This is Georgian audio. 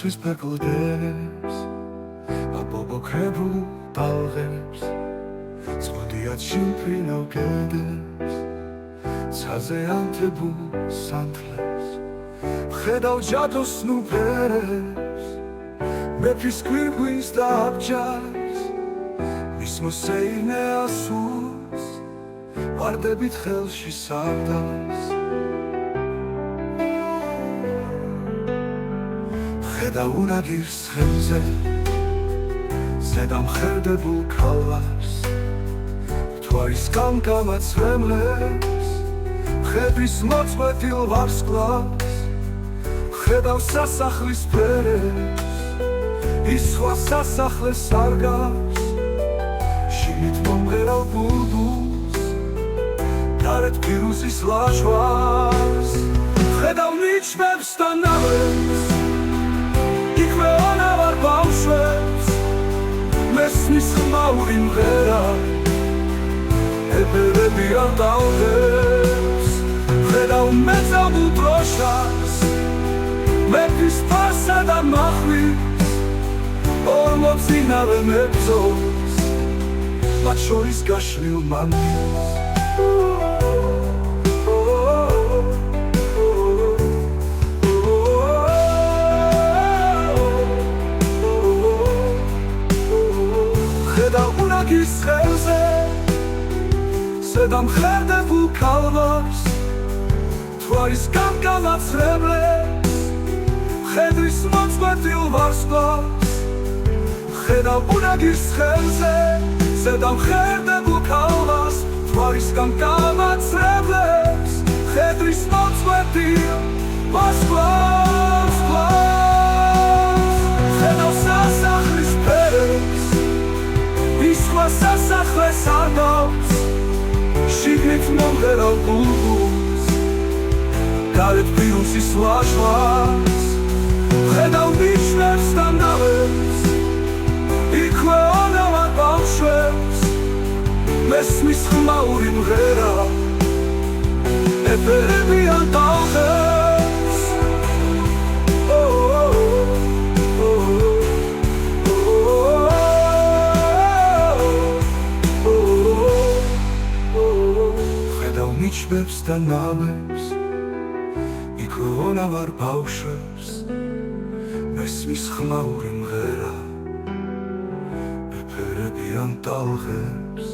სიცოცხლის ფეკლდებს აბობოქებულ ტალღებს წოდიათ შიმფრინავ გედებს ცაზე ანთებულ სანთლებს ხედავ ჯადოს ნუფერებს მეფის გვირგვინს და აბჯარს მის მოსეირნე ასულს ვარდებით ხელში სარდალს ხედავ უნაგირს ხელზე ზედამხედებულ ქალვარს მთვარისგან გამაცრემლებს მხედრის მოწყვეტილ ვარსკვლავს ხედავ სასახლის ფერებს ის სხვა სასახლეს არ გარს შიგნით მომღერალ ბულბულს გარეთ ფირუზის ლაჟვარს ხედავ ნიჩბებს და ნავებს იქვე ანავარ ბავშვებს მესმის ხმაური მღერა ეფერებიან ტალღებს ხედავ მეწამულ დროშას მეფის ფასა და მახვილს ორმოცინავე მებრძოლს მათ შორის გაშლილ მანდილს ხედავ უნაგირს ხელზე ზედამხედებულ ქალვარს მთვარისგან გამაცრემლებს მხედრის მოწყვეტილ ვარსკვლავს ხედავ უნაგირს ხელზე ზედამხედებულ ქალვარს მთვარისგან გამაცრემლებს მხედრის მოწყვეტილ ვარსკვლავს ხედავ სასახლის ფერებს ის სხვა სასახლეს არ გავს შიგნით მომღერალ ბულბულს გარეთ ფირუზის ლაჟვარს ხედავ ნიშნებს და ნავებს იქვე ანავარ ბავშვებს მესმის ხმაური მღერა ეფერებიან ტალღებს ხედავ ნიჩბებს და ნავებს იქვე ანავარ ბავშვებს მესმის ხმაური მღერა ეფერებიან ტალღებს